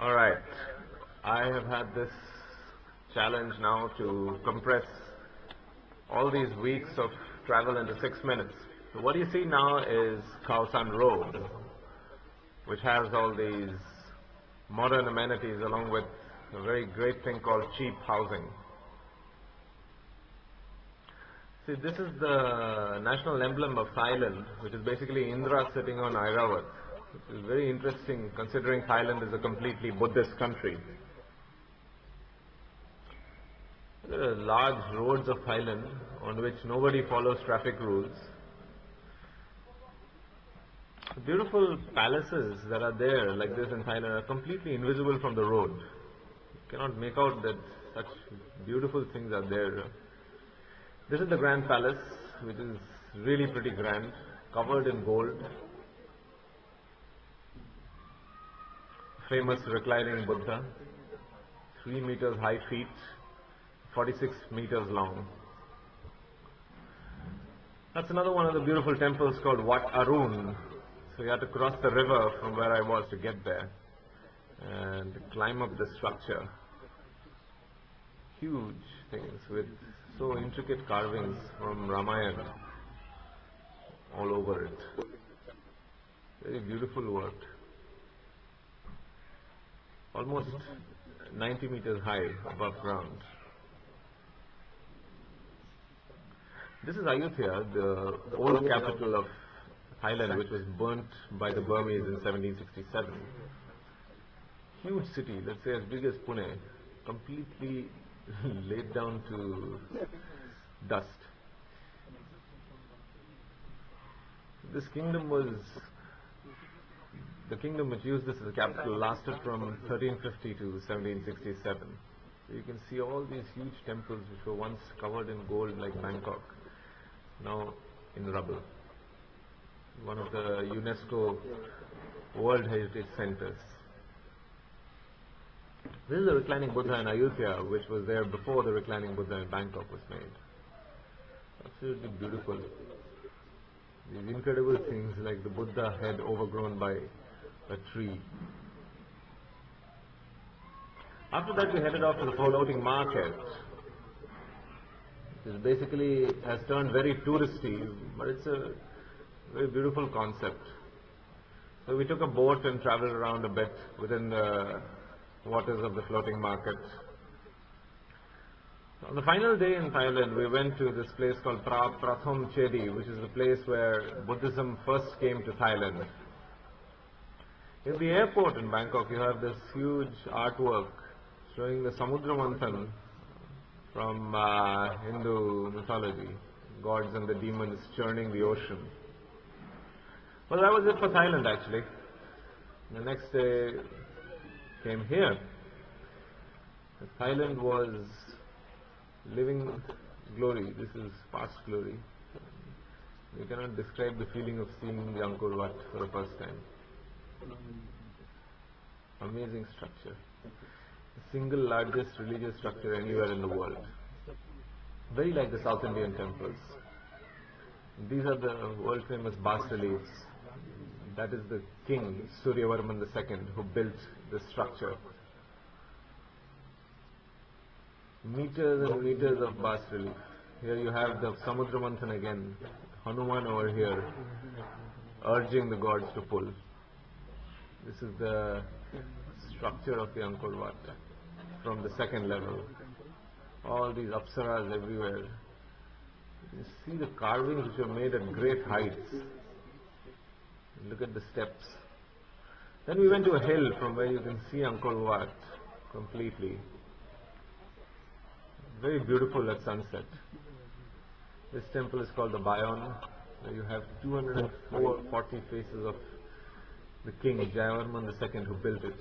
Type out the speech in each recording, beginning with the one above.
Alright, I have had this challenge now to compress all these weeks of travel into 6 minutes. So what you see now is Khao San Road, which has all these modern amenities along with a very great thing called cheap housing. See, this is the national emblem of Thailand, which is basically Indra sitting on Airavat. Which is very interesting considering Thailand is a completely Buddhist country. There are large roads of Thailand on which nobody follows traffic rules. The beautiful palaces that are there like this in Thailand are completely invisible from the road. You cannot make out that such beautiful things are there. This is the Grand Palace, which is really pretty grand, covered in gold. Famous reclining Buddha, 3 meters high feet, 46 meters long. That's another one of the beautiful temples called Wat Arun. So you had to cross the river from where I was to get there and climb up the structure. Huge things with so intricate carvings from Ramayana all over it. Very beautiful work. Almost 90 meters high above ground. This is Ayutthaya, the old capital of Thailand, which was burnt by the Burmese in 1767. Huge city, let's say as big as Pune, completely laid down to dust. This kingdom was, the kingdom which used this as a capital lasted from 1350 to 1767. So you can see all these huge temples which were once covered in gold like Bangkok, now in rubble. One of the UNESCO World Heritage Centers. This is the reclining Buddha in Ayutthaya, which was there before the reclining Buddha in Bangkok was made. Absolutely beautiful. These incredible things like the Buddha head overgrown by a tree. After that we headed off to the floating market, which basically has turned very touristy, but it's a very beautiful concept. So we took a boat and traveled around a bit within the waters of the floating market. On the final day in Thailand, we went to this place called Prathom Chedi, which is the place where Buddhism first came to Thailand. In the airport in Bangkok, you have this huge artwork showing the Samudra Manthan from Hindu mythology, gods and the demons churning the ocean. Well, that was it for Thailand actually. The next day came here. Thailand was living glory. This is past glory. We cannot describe the feeling of seeing the Angkor Wat for the first time. Amazing structure. The single largest religious structure anywhere in the world. Very like the South Indian temples. These are the world famous bas-reliefs. That is the king, Suryavarman II, who built this structure. Meters and meters of bas-relief. Here you have the Samudra Manthan again, Hanuman over here, urging the gods to pull. This is the structure of the Angkor Wat from the second level. All these apsaras everywhere. You see the carvings which are made at great heights. Look at the steps. Then we went to a hill from where you can see Angkor Wat completely. Very beautiful at sunset. This temple is called the Bayon, where you have 240 faces of the king, Jayavarman II, who built it.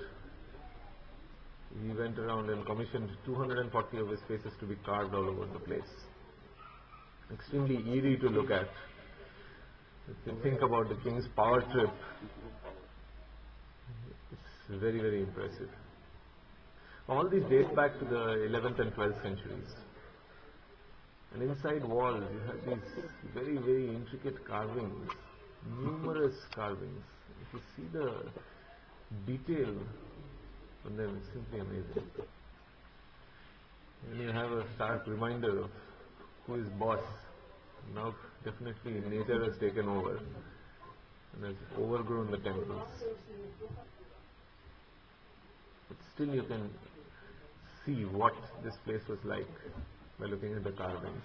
He went around and commissioned 240 of his faces to be carved all over the place. Extremely eerie to look at. If you think about the king's power trip, it's very, very impressive. All these date back to the 11th and 12th centuries. And inside walls, you have these very, very intricate carvings, numerous carvings. If you see the detail And then it's simply amazing. And you have a stark reminder of who is boss. Now definitely nature has taken over and has overgrown the temples. But still you can see what this place was like by looking at the carvings.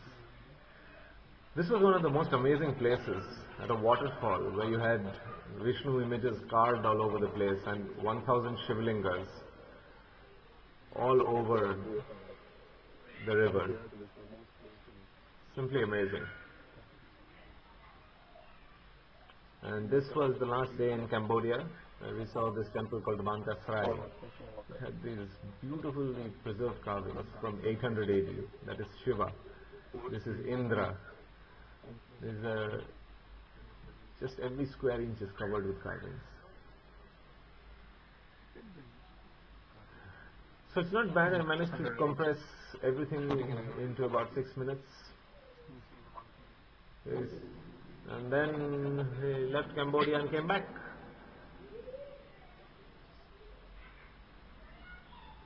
This was one of the most amazing places, at a waterfall where you had Vishnu images carved all over the place and 1000 Shivlingas all over the river. Simply amazing. And this was the last day in Cambodia, where we saw this temple called Bangka Srai. It had these beautifully preserved carvings from 800 AD. That is Shiva. This is Indra. These are just every square inch is covered with carvings. So it's not bad. I managed to compress everything into about 6 minutes. And then we left Cambodia and came back.